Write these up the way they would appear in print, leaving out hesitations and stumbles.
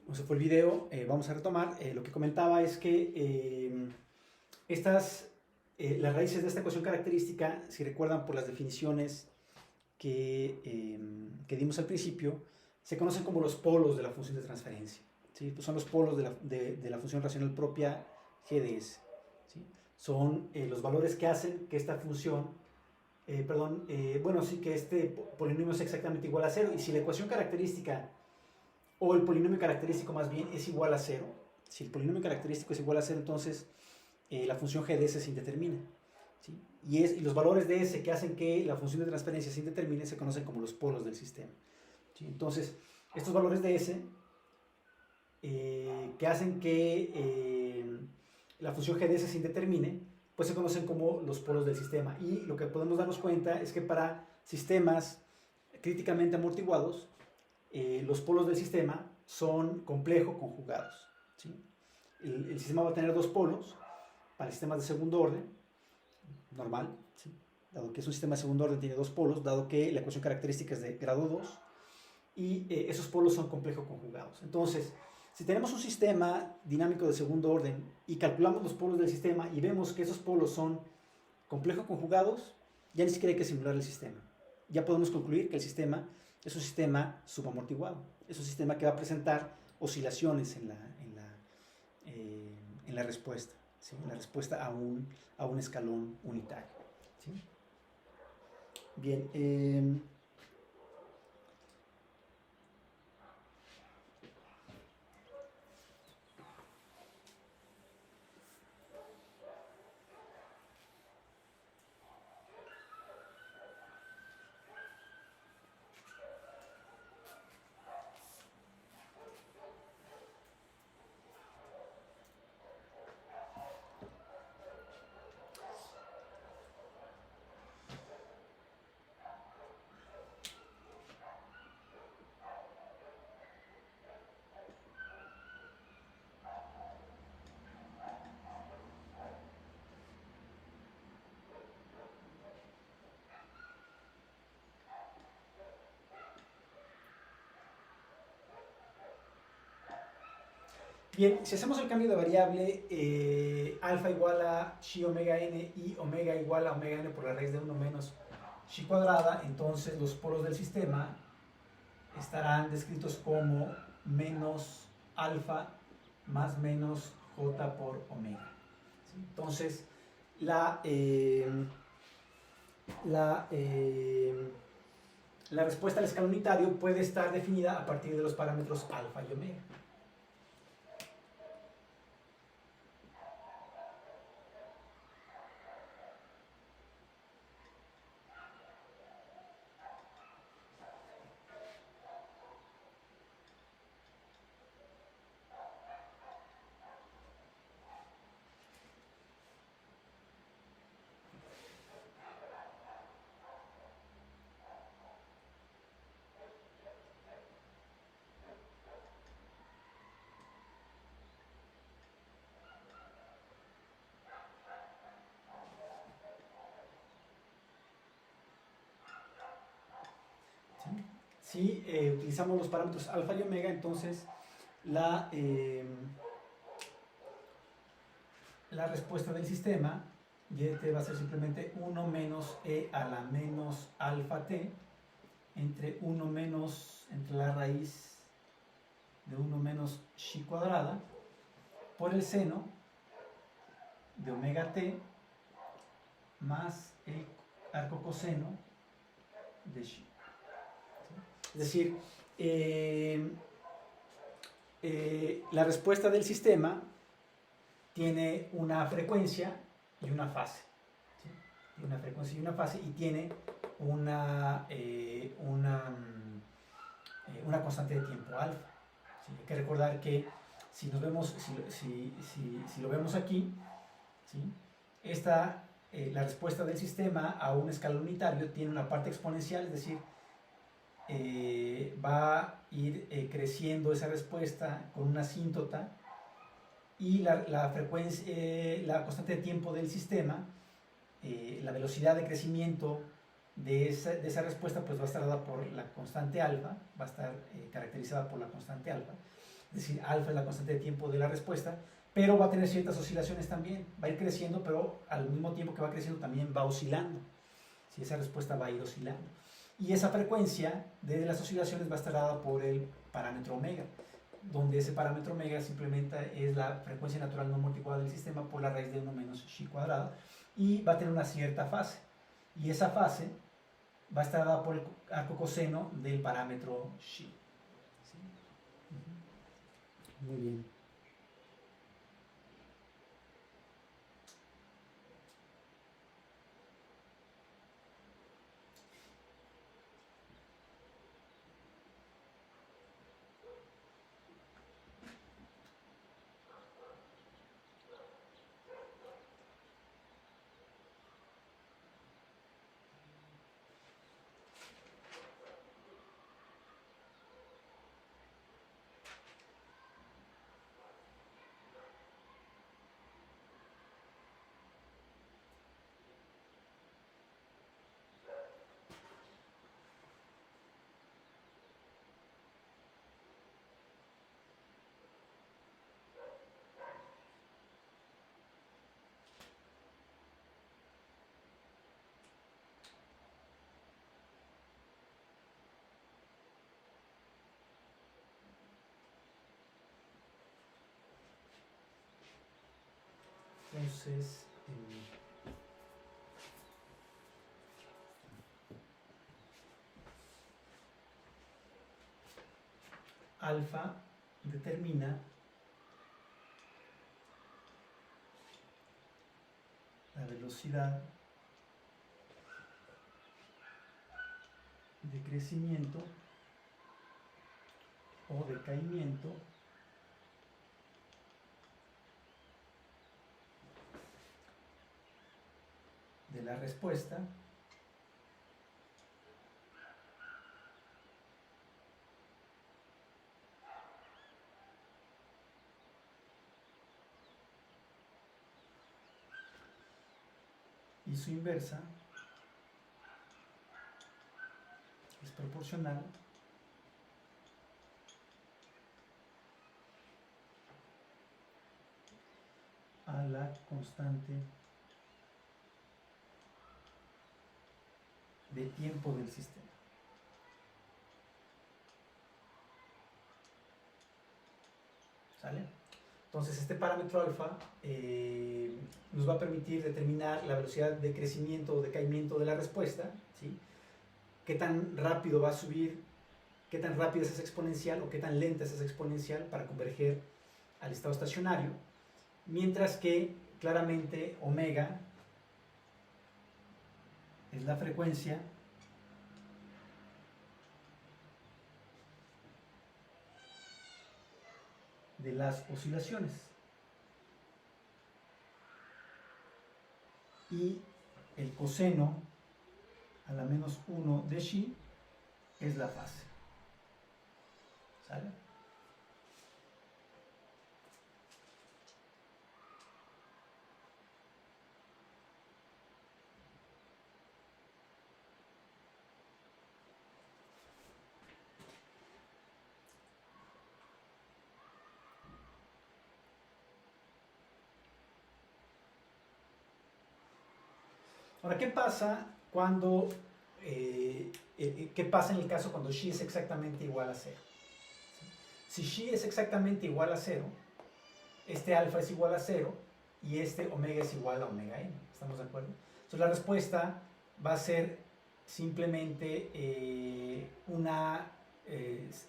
como se fue el video, vamos a retomar. Lo que comentaba es que las raíces de esta ecuación característica, si recuerdan por las definiciones que dimos al principio, se conocen como los polos de la función de transferencia. ¿Sí? Pues son los polos de la función racional propia g de s. ¿Sí? Son los valores que hacen que esta función, que este polinomio es exactamente igual a 0. Y si la ecuación característica, o el polinomio característico más bien, es igual a 0, si el polinomio característico es igual a 0, entonces la función g de s se indetermina. ¿Sí? Y los valores de s que hacen que la función de transferencia se indetermine se conocen como los polos del sistema. ¿Sí? Entonces, estos valores de s que hacen que la función g de s se indetermine, pues se conocen como los polos del sistema. Y lo que podemos darnos cuenta es que para sistemas críticamente amortiguados, los polos del sistema son complejo conjugados. ¿Sí? El sistema va a tener dos polos para sistemas de segundo orden, normal, ¿sí? Dado que es un sistema de segundo orden, tiene dos polos, dado que la ecuación característica es de grado 2, y esos polos son complejo conjugados. Entonces, si tenemos un sistema dinámico de segundo orden y calculamos los polos del sistema y vemos que esos polos son complejo conjugados, ya ni siquiera hay que simular el sistema. Ya podemos concluir que el sistema es un sistema subamortiguado. Es un sistema que va a presentar oscilaciones en la respuesta, ¿sí? En la respuesta a un escalón unitario. ¿Sí? Bien. Bien, si hacemos el cambio de variable alfa igual a xi omega n y omega igual a omega n por la raíz de 1 menos xi cuadrada, entonces los polos del sistema estarán descritos como menos alfa más menos j por omega. ¿Sí? Entonces, la respuesta al escalón unitario puede estar definida a partir de los parámetros alfa y omega. Si utilizamos los parámetros alfa y omega, entonces la respuesta del sistema y va a ser simplemente 1 menos e a la menos alfa t entre la raíz de 1 menos xi cuadrada por el seno de omega t más el arco coseno de xi. Es decir, la respuesta del sistema tiene una frecuencia y una fase. ¿Sí? Tiene una frecuencia y una fase y tiene una constante de tiempo alfa. ¿Sí? Hay que recordar que si lo vemos aquí, ¿sí? La respuesta del sistema a un escalón unitario tiene una parte exponencial, es decir, va a ir creciendo esa respuesta con una asíntota, y la frecuencia, la constante de tiempo del sistema, la velocidad de crecimiento de esa respuesta, pues va a estar dada por la constante alfa, va a estar caracterizada por la constante alfa. es decir, alfa es la constante de tiempo de la respuesta, pero va a tener ciertas oscilaciones también, va a ir creciendo, pero al mismo tiempo que va creciendo también va oscilando. Si esa respuesta va a ir oscilando. Y esa frecuencia de las oscilaciones va a estar dada por el parámetro omega, donde ese parámetro omega simplemente es la frecuencia natural no multiplicada del sistema por la raíz de 1 menos xi cuadrado, y va a tener una cierta fase. Y esa fase va a estar dada por el arco coseno del parámetro xi. ¿Sí? Muy bien. Entonces, alfa determina la velocidad de crecimiento o decaimiento de la respuesta y su inversa es proporcional a la constante de tiempo del sistema. ¿Sale? Entonces este parámetro alfa nos va a permitir determinar la velocidad de crecimiento o decaimiento de la respuesta, ¿sí? Qué tan rápido va a subir, qué tan rápida es esa exponencial o qué tan lenta es esa exponencial para converger al estado estacionario, mientras que claramente omega es la frecuencia de las oscilaciones y el coseno a la menos 1 de xi es la fase. ¿Sale? Ahora, ¿qué pasa cuando, qué pasa en el caso cuando xi es exactamente igual a 0? Si xi es exactamente igual a 0, este alfa es igual a 0 y este omega es igual a omega n. ¿Estamos de acuerdo? Entonces la respuesta va a ser simplemente una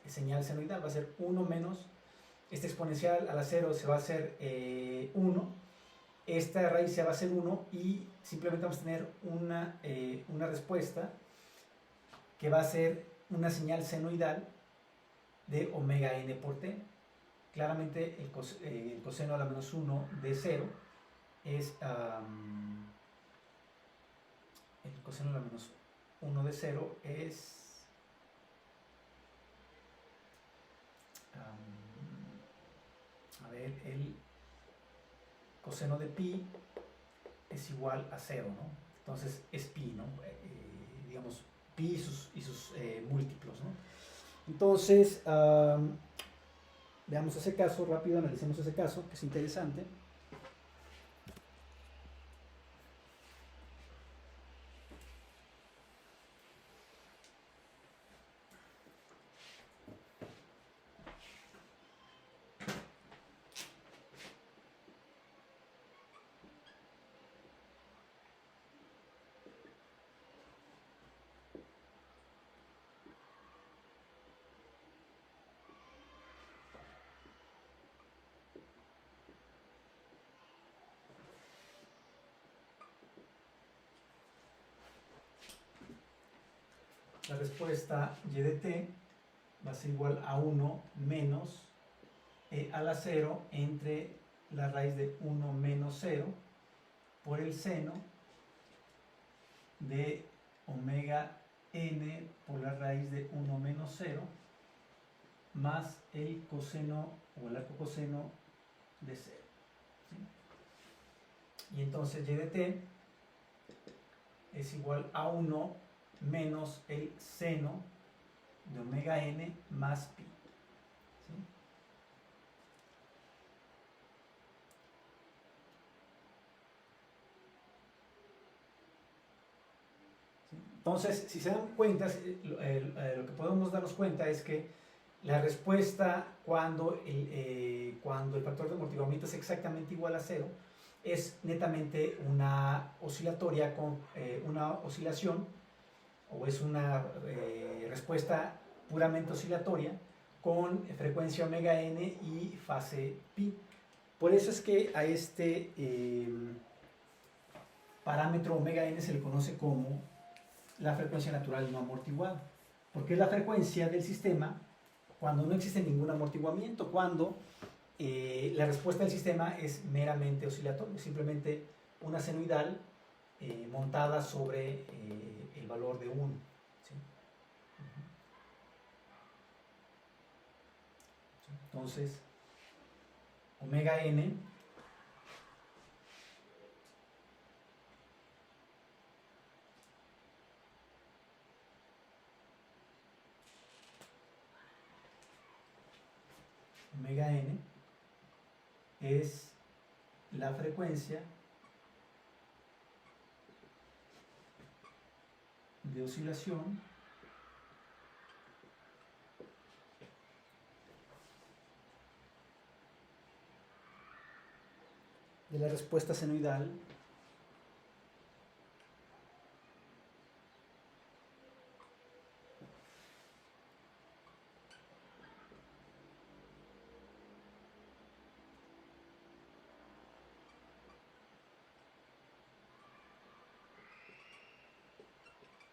señal senoidal, va a ser 1 menos, esta exponencial a la 0 se va a hacer 1, esta raíz se va a hacer 1 y simplemente vamos a tener una respuesta que va a ser una señal senoidal de omega n por t. Claramente el coseno a la menos 1 de 0 es el coseno a la menos 1 de 0 es a ver, el coseno de pi es igual a 0, ¿no? Entonces es pi, ¿no? Digamos, pi y sus múltiplos, ¿no? Entonces, Veamos ese caso rápido, analicemos ese caso, que es interesante. La respuesta y de t va a ser igual a 1 menos e a la 0 entre la raíz de 1 menos 0 por el seno de omega n por la raíz de 1 menos 0 más el coseno o el arcocoseno de 0. ¿Sí? Y entonces y de t es igual a 1 menos el seno de omega n más pi. ¿Sí? Entonces, si se dan cuenta, lo que podemos darnos cuenta es que la respuesta cuando el factor de amortiguamiento es exactamente igual a 0 es netamente una oscilatoria con una oscilación, o es una respuesta puramente oscilatoria con frecuencia omega n y fase pi. Por eso es que a este parámetro omega n se le conoce como la frecuencia natural no amortiguada, porque es la frecuencia del sistema cuando no existe ningún amortiguamiento, cuando la respuesta del sistema es meramente oscilatoria, simplemente una senoidal montada sobre el valor de 1. ¿Sí? Entonces, omega n es la frecuencia de oscilación de la respuesta senoidal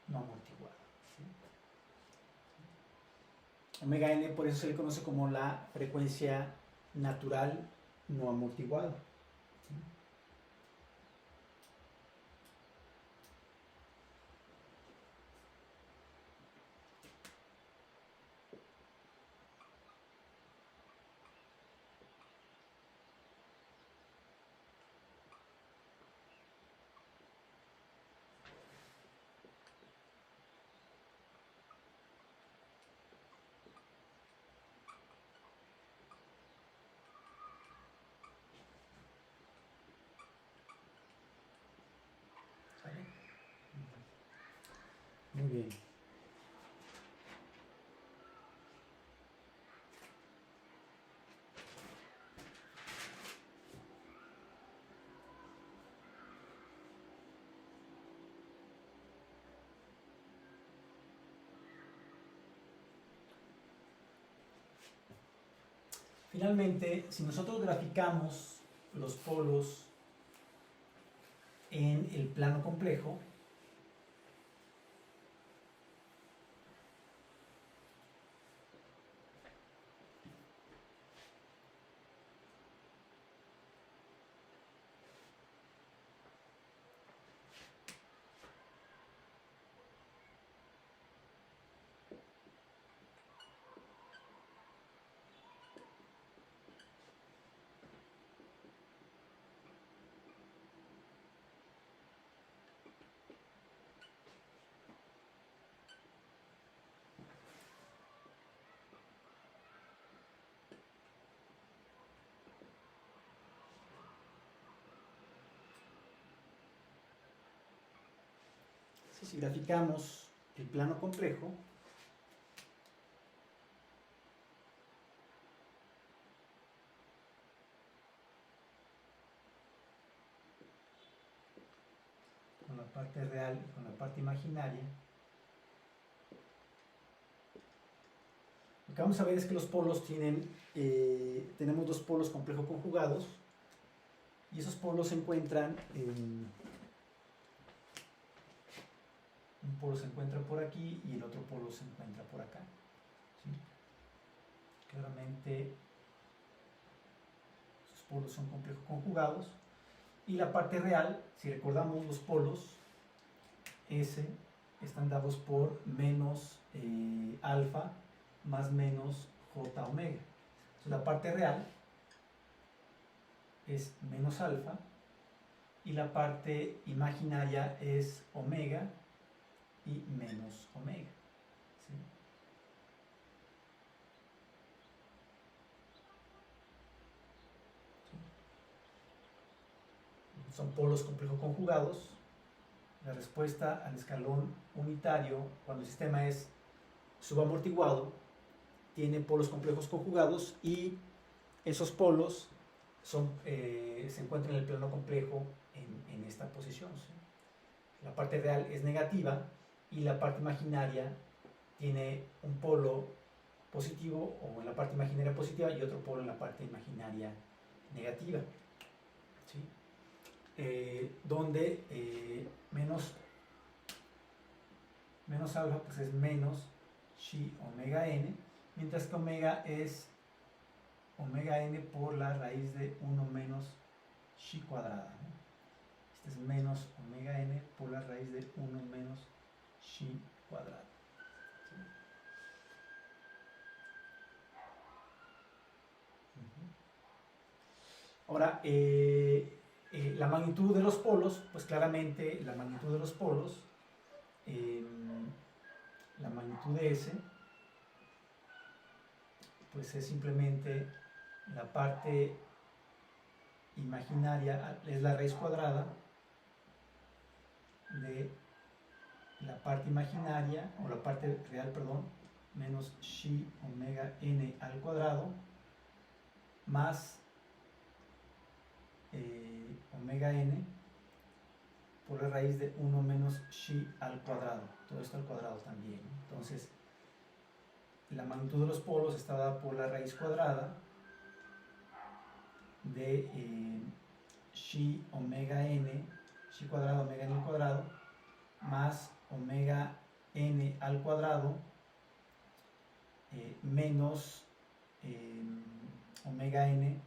no amortiguada. ¿Sí? Omega n por eso se le conoce como la frecuencia natural no amortiguada. ¿Sí? ¿Sale? Muy bien. Finalmente, si nosotros graficamos los polos en el plano complejo, Si graficamos el plano complejo, con la parte real y con la parte imaginaria, lo que vamos a ver es que los polos tenemos dos polos complejos conjugados, y esos polos se encuentran un polo se encuentra por aquí y el otro polo se encuentra por acá, ¿sí? Claramente esos polos son complejos conjugados, y la parte real, si recordamos los polos S están dados por menos alfa más menos j omega. Entonces la parte real es menos alfa y la parte imaginaria es omega y menos omega, ¿sí? Son polos complejos conjugados. La respuesta al escalón unitario, cuando el sistema es subamortiguado, tiene polos complejos conjugados, y esos polos se encuentran en el plano complejo en esta posición, ¿sí? La parte real es negativa y la parte imaginaria tiene un polo positivo, o en la parte imaginaria positiva, y otro polo en la parte imaginaria negativa, ¿sí? Donde menos alfa pues es menos chi omega n, mientras que omega es omega n por la raíz de 1 menos chi cuadrada, ¿no? Este es menos omega n por la raíz de 1 menos chi cuadrada, ¿sí? Ahora, la magnitud de los polos, pues claramente la magnitud de los polos, la magnitud de S, pues es simplemente la parte imaginaria, es la raíz cuadrada de la parte imaginaria, o la parte real, perdón, menos chi omega n al cuadrado, más omega n por la raíz de 1 menos chi al cuadrado, todo esto al cuadrado también, ¿no? Entonces la magnitud de los polos está dada por la raíz cuadrada de chi omega n, chi cuadrado omega n al cuadrado, más omega n al cuadrado menos omega n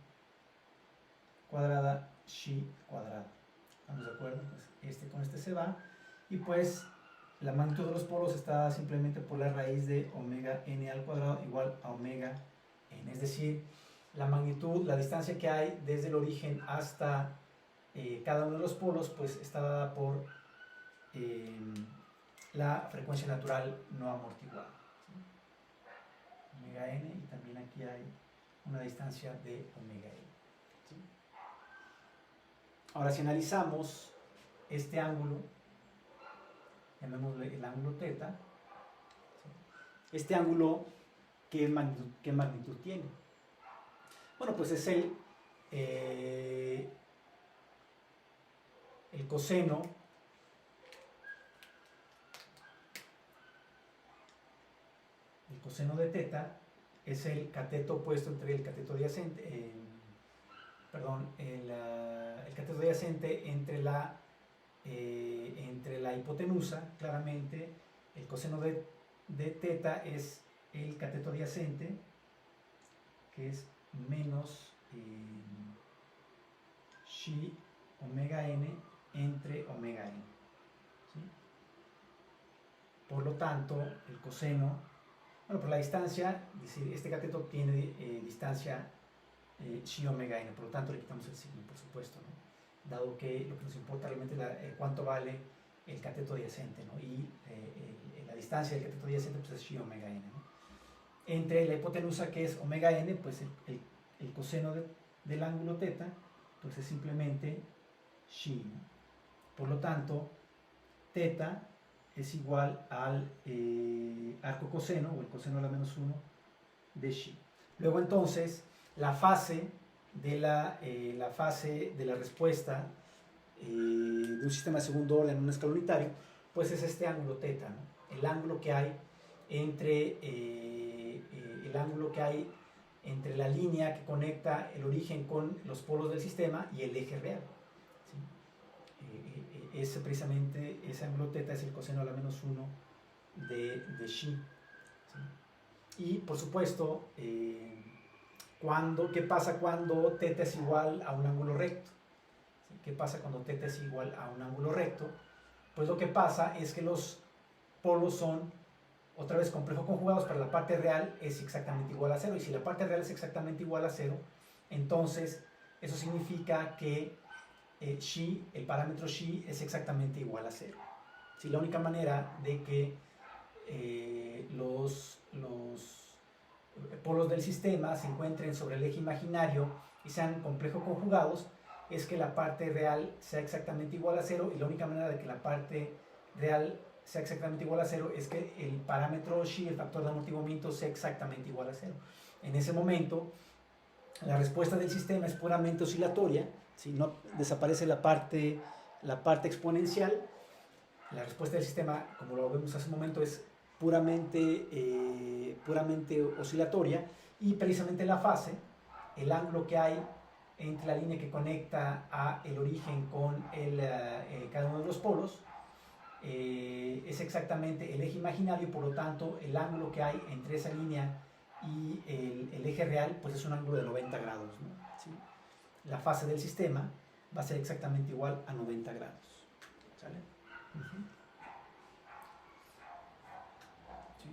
cuadrada chi cuadrado. ¿Estamos de acuerdo? Pues este con este se va, y pues la magnitud de los polos está simplemente por la raíz de omega n al cuadrado igual a omega n, es decir, la magnitud, la distancia que hay desde el origen hasta cada uno de los polos, pues está dada por la frecuencia natural no amortiguada, ¿sí? Omega n, y también aquí hay una distancia de omega n, ¿sí? Ahora, si analizamos este ángulo, llamémosle el ángulo θ, ¿sí? Este ángulo, ¿qué magnitud tiene? Bueno, pues es el coseno de θ es el cateto opuesto entre el cateto adyacente, el cateto adyacente entre la hipotenusa. Claramente el coseno de θ es el cateto adyacente, que es menos chi omega n entre omega n, ¿sí? Por lo tanto, el coseno, bueno, por la distancia, es decir, este cateto tiene distancia chi omega n, por lo tanto le quitamos el signo, por supuesto, ¿no? Dado que lo que nos importa realmente es cuánto vale el cateto adyacente, ¿no? Y la distancia del cateto adyacente pues es chi omega n, ¿no? Entre la hipotenusa, que es omega n, pues el coseno del ángulo θ pues es simplemente chi, ¿no? Por lo tanto, θ es igual al arco coseno, o el coseno a la menos 1 de xi. Luego entonces, la fase de la respuesta de un sistema de segundo orden en un escalón unitario, pues es este ángulo teta, ¿no? El ángulo que hay entre la línea que conecta el origen con los polos del sistema y el eje real. ¿Sí? Precisamente ese ángulo teta es el coseno a la menos 1 de xi. ¿Sí? Y por supuesto, ¿qué pasa cuando teta es igual a un ángulo recto? ¿Sí? ¿Qué pasa cuando teta es igual a un ángulo recto? Pues lo que pasa es que los polos son otra vez complejo conjugados, para la parte real es exactamente igual a 0. Y si la parte real es exactamente igual a 0, entonces eso significa que xi, el parámetro xi, es exactamente igual a 0. Si la única manera de que los polos del sistema se encuentren sobre el eje imaginario y sean complejo conjugados es que la parte real sea exactamente igual a 0, y la única manera de que la parte real sea exactamente igual a 0 es que el parámetro xi, el factor de amortiguamiento, sea exactamente igual a 0. En ese momento, la respuesta del sistema es puramente oscilatoria, si no desaparece la parte exponencial. La respuesta del sistema, como lo vemos hace un momento, es puramente oscilatoria, y precisamente la fase, el ángulo que hay entre la línea que conecta a el origen con cada uno de los polos, es exactamente el eje imaginario, y por lo tanto el ángulo que hay entre esa línea y el eje real pues es un ángulo de 90 grados, ¿no? ¿Sí? La fase del sistema va a ser exactamente igual a 90 grados. ¿Sale? Uh-huh. ¿Sí?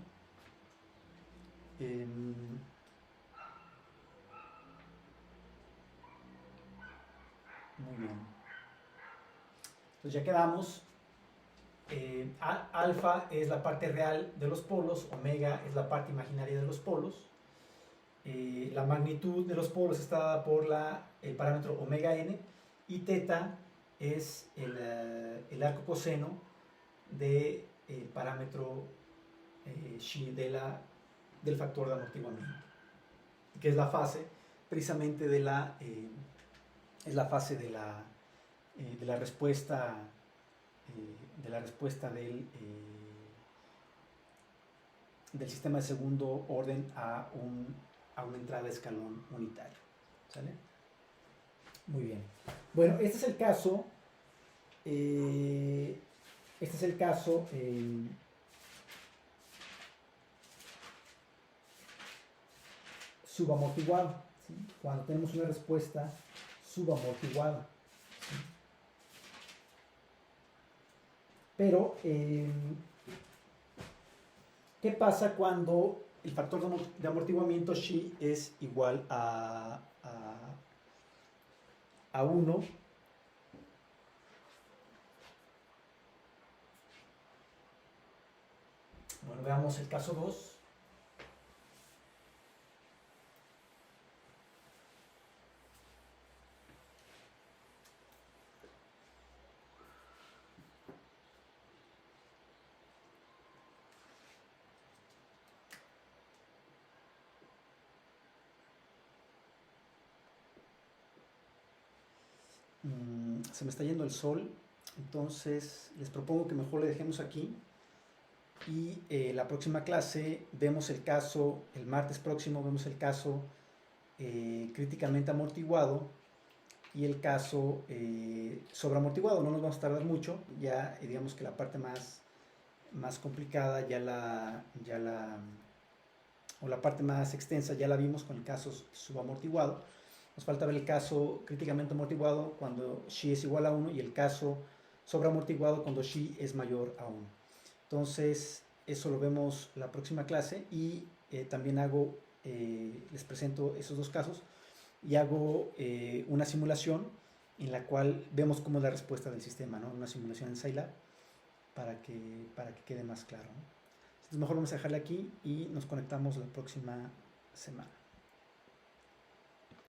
Muy bien. Entonces ya quedamos. Alfa es la parte real de los polos, omega es la parte imaginaria de los polos. La magnitud de los polos está dada por el parámetro omega n, y teta es el arco coseno del parámetro xi del factor de amortiguamiento, que es la fase precisamente de la respuesta del sistema de segundo orden a una entrada de escalón unitario. ¿Sale? Muy bien. Bueno, este es el caso. Subamortiguado, ¿sí? Cuando tenemos una respuesta subamortiguada. ¿Sí? Pero, ¿qué pasa cuando el factor de amortiguamiento xi es igual a 1? Bueno, veamos el caso 2. Se me está yendo el sol, entonces les propongo que mejor le dejemos aquí, y la próxima clase vemos el caso, el martes próximo vemos el caso críticamente amortiguado y el caso sobreamortiguado. No nos vamos a tardar mucho, ya digamos que la parte más complicada o la parte más extensa ya la vimos con el caso subamortiguado. Nos falta ver el caso críticamente amortiguado cuando xi es igual a 1, y el caso sobreamortiguado cuando xi es mayor a 1. Entonces, eso lo vemos la próxima clase, y también les presento esos dos casos, y hago una simulación en la cual vemos cómo es la respuesta del sistema, ¿no? Una simulación en Scilab para que quede más claro, ¿no? Entonces, mejor vamos a dejarle aquí y nos conectamos la próxima semana.